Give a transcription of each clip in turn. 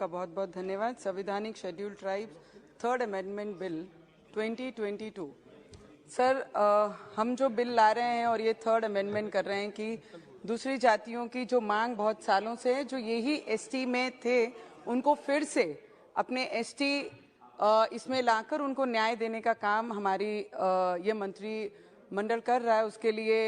आपका बहुत बहुत धन्यवाद। संवैधानिक schedule tribes third amendment bill 2022। Sir, हम जो बिल ला रहे हैं और ये थर्ड अमेंडमेंट कर रहे हैं कि दूसरी जातियों की जो मांग बहुत सालों से है, जो यही एसटी में थे, उनको फिर से अपने एसटी इसमें लाकर उनको न्याय देने का काम हमारी ये मंत्रिमंडल कर रहा है। उसके लिए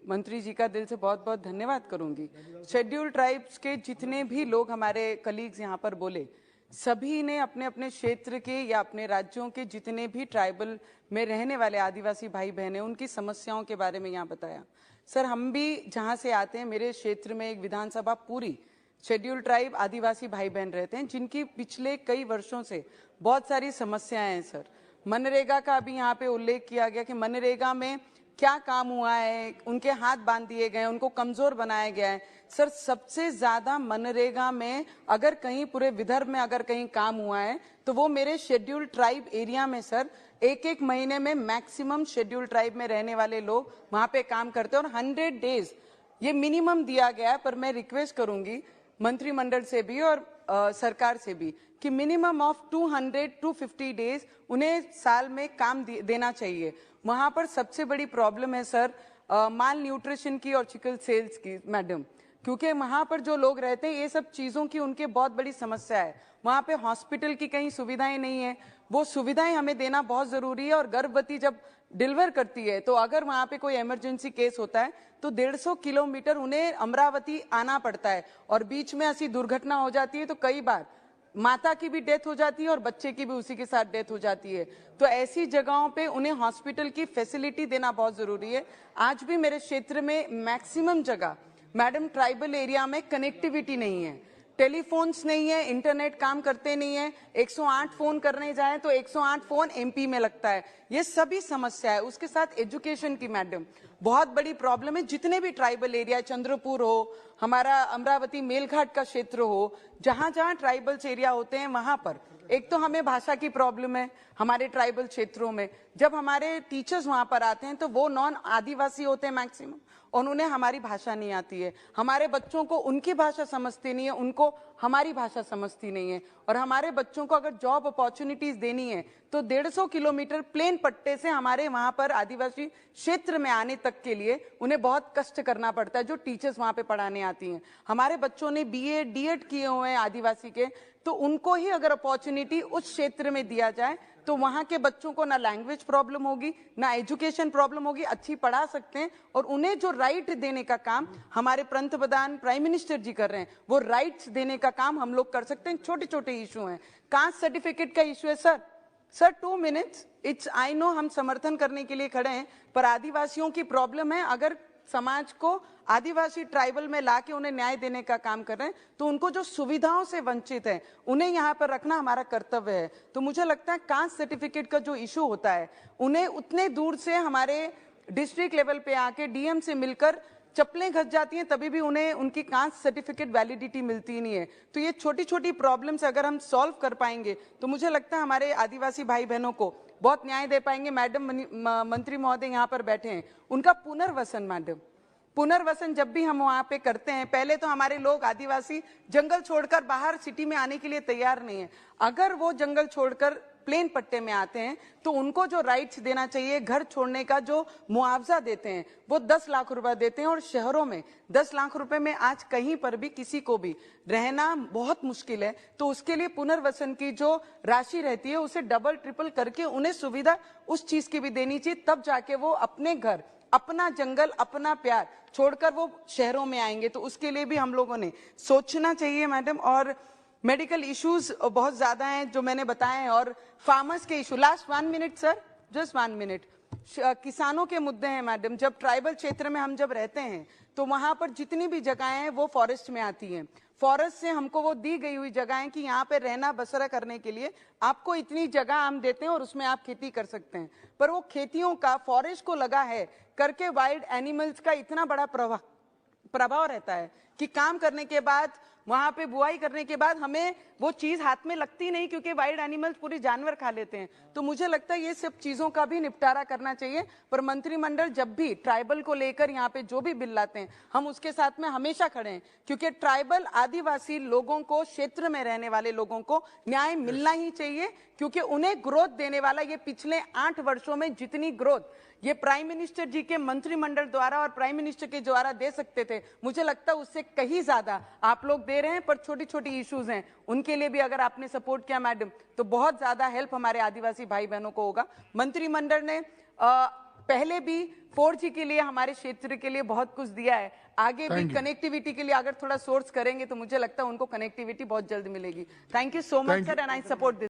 मंत्री जी का दिल से बहुत बहुत धन्यवाद करूंगी। शेड्यूल ट्राइब्स के जितने भी लोग हमारे कलीग्स यहाँ पर बोले, सभी ने अपने अपने क्षेत्र के या अपने राज्यों के जितने भी ट्राइबल में रहने वाले आदिवासी भाई बहन हैं, उनकी समस्याओं के बारे में यहाँ बताया। सर, हम भी जहाँ से आते हैं, मेरे क्षेत्र में एक विधानसभा पूरी शेड्यूल ट्राइब आदिवासी भाई बहन रहते हैं, जिनकी पिछले कई वर्षों से बहुत सारी समस्याएं हैं। सर, मनरेगा का अभी यहाँ पे उल्लेख किया गया कि मनरेगा में क्या काम हुआ है, उनके हाथ बांध दिए गए, उनको कमजोर बनाया गया है। सर, सबसे ज्यादा मनरेगा में अगर कहीं पूरे विदर्भ में अगर कहीं काम हुआ है तो वो मेरे शेड्यूल ट्राइब एरिया में। सर, एक एक महीने में मैक्सिमम शेड्यूल ट्राइब में रहने वाले लोग वहां पे काम करते हैं और 100 डेज ये मिनिमम दिया गया है। पर मैं रिक्वेस्ट करूंगी मंत्रिमंडल से भी और सरकार से भी कि मिनिमम ऑफ 200-250 डेज उन्हें साल में काम देना चाहिए। वहां पर सबसे बड़ी प्रॉब्लम है सर माल न्यूट्रिशन की और सिकल सेल्स की मैडम, क्योंकि वहां पर जो लोग रहते हैं ये सब चीजों की उनके बहुत बड़ी समस्या है। वहां पे हॉस्पिटल की कहीं सुविधाएं नहीं है, वो सुविधाएं हमें देना बहुत जरूरी है। और गर्भवती जब डिलीवर करती है तो अगर वहां पे कोई इमरजेंसी केस होता है तो 150 किलोमीटर उन्हें अमरावती आना पड़ता है और बीच में ऐसी दुर्घटना हो जाती है तो कई बार माता की भी डेथ हो जाती है और बच्चे की भी उसी के साथ डेथ हो जाती है। तो ऐसी जगहों पे उन्हें हॉस्पिटल की फैसिलिटी देना बहुत जरूरी है। आज भी मेरे क्षेत्र में मैक्सिमम जगह मैडम ट्राइबल एरिया में कनेक्टिविटी नहीं है, टेलीफोन्स नहीं है, इंटरनेट काम करते नहीं है। 108 फोन करने जाए तो 108 फोन एमपी में लगता है। ये सभी समस्या है। उसके साथ एजुकेशन की मैडम बहुत बड़ी प्रॉब्लम है। जितने भी ट्राइबल एरिया, चंद्रपुर हो, हमारा अमरावती मेलघाट का क्षेत्र हो, जहां जहां ट्राइबल्स एरिया होते हैं वहां पर एक तो हमें भाषा की प्रॉब्लम है। हमारे ट्राइबल क्षेत्रों में जब हमारे टीचर्स वहां पर आते हैं तो वो नॉन आदिवासी होते हैं मैक्सिमम और उन्हें हमारी भाषा नहीं आती है। हमारे बच्चों को उनकी भाषा समझती नहीं है, उनको हमारी भाषा समझती नहीं है। और हमारे बच्चों को अगर जॉब अपॉर्चुनिटीज देनी है तो 150 किलोमीटर प्लेन पट्टे से हमारे वहां पर आदिवासी क्षेत्र में आने तक के लिए उन्हें बहुत कष्ट करना पड़ता है। जो टीचर्स वहां पे पढ़ाने आती हैं, हमारे बच्चों ने बीए डीएड किए हुए हैं आदिवासी के, तो उनको ही अगर अपॉर्चुनिटी उस क्षेत्र में दिया जाए तो वहां के बच्चों को ना लैंग्वेज प्रॉब्लम होगी, ना एजुकेशन प्रॉब्लम होगी, अच्छी पढ़ा सकते हैं। और उन्हें जो राइट देने का काम हमारे पंतप्रधान प्राइम मिनिस्टर जी कर रहे हैं, वो राइट्स देने का काम हम लोग कर सकते हैं। छोटे छोटे इशू हैं, कास्ट सर्टिफिकेट का इशू है sir 2 minutes it's I know, हम समर्थन करने के लिए खड़े हैं, पर आदिवासियों की प्रॉब्लम है। अगर समाज को आदिवासी ट्राइबल में लाके उन्हें न्याय देने का काम कर रहे हैं तो उनको जो सुविधाओं से वंचित है उन्हें यहाँ पर रखना हमारा कर्तव्य है। तो मुझे लगता है कास्ट सर्टिफिकेट का जो इशू होता है, उन्हें उतने दूर से हमारे डिस्ट्रिक्ट लेवल पे आके डीएम से मिलकर चप्पलें घस जाती हैं, तभी भी उन्हें उनकी कास्ट सर्टिफिकेट वैलिडिटी मिलती नहीं है। तो ये छोटी छोटी प्रॉब्लम्स अगर हम सॉल्व कर पाएंगे तो मुझे लगता है हमारे आदिवासी भाई बहनों को बहुत न्याय दे पाएंगे। मैडम मंत्री महोदय यहाँ पर बैठे हैं, उनका पुनर्वसन मैडम, पुनर्वसन जब भी हम वहां पे करते हैं, पहले तो हमारे लोग आदिवासी जंगल छोड़कर बाहर सिटी में आने के लिए तैयार नहीं है। अगर वो जंगल छोड़कर प्लेन पट्टे में आते हैं तो उनको जो राइट्स देना चाहिए, घर छोड़ने का जो मुआवजा देते हैं वो 10 लाख रुपए देते हैं। और शहरों में 10 लाख रुपए में आज कहीं पर भी किसी को भी रहना बहुत मुश्किल है। तो उसके लिए पुनर्वसन की जो राशि रहती है उसे डबल ट्रिपल करके उन्हें सुविधा उस चीज की भी देनी चाहिए, तब जाके वो अपने घर, अपना जंगल, अपना प्यार छोड़कर वो शहरों में आएंगे। तो उसके लिए भी हम लोगों ने सोचना चाहिए मैडम। और मेडिकल इश्यूज बहुत ज्यादा हैं जो मैंने बताए हैं, और फार्मर्स के issue, last 1 minute sir, just 1 minute, किसानों के मुद्दे हैं मैडम। जब ट्राइबल क्षेत्र में हम जब रहते हैं तो वहां पर जितनी भी जगहें हैं वो फॉरेस्ट में आती हैं। फॉरेस्ट से हमको वो दी गई हुई जगहें कि यहाँ पे रहना बसरा करने के लिए आपको इतनी जगह हम देते हैं और उसमें आप खेती कर सकते हैं। पर वो खेतियों का फॉरेस्ट को लगा है करके वाइल्ड एनिमल्स का इतना बड़ा प्रभाव रहता है कि काम करने के बाद, वहां पे बुआई करने के बाद हमें वो चीज हाथ में लगती नहीं, क्योंकि वाइल्ड एनिमल्स पूरी जानवर खा लेते हैं। तो मुझे लगता है ये सब चीजों का भी निपटारा करना चाहिए। पर मंत्रिमंडल जब भी ट्राइबल को लेकर यहाँ पे जो भी बिल लाते हैं, हम उसके साथ में हमेशा खड़े हैं, क्योंकि ट्राइबल आदिवासी लोगों को, क्षेत्र में रहने वाले लोगों को न्याय मिलना ही चाहिए, क्योंकि उन्हें ग्रोथ देने वाला ये पिछले 8 वर्षों में जितनी ग्रोथ ये प्राइम मिनिस्टर जी के मंत्रिमंडल द्वारा और प्राइम मिनिस्टर के द्वारा दे सकते थे, मुझे लगता है उससे कहीं ज्यादा आप लोग दे रहे हैं। पर छोटी छोटी इश्यूज हैं, उनके लिए भी अगर आपने सपोर्ट किया मैडम, तो बहुत ज्यादा हेल्प हमारे आदिवासी भाई बहनों को होगा। मंत्रिमंडल ने पहले भी 4G के लिए हमारे क्षेत्र के लिए बहुत कुछ दिया है, आगे भी कनेक्टिविटी के लिए अगर थोड़ा सोर्स करेंगे तो मुझे लगता है उनको कनेक्टिविटी बहुत जल्द मिलेगी। Thank you so much sir, and I support this.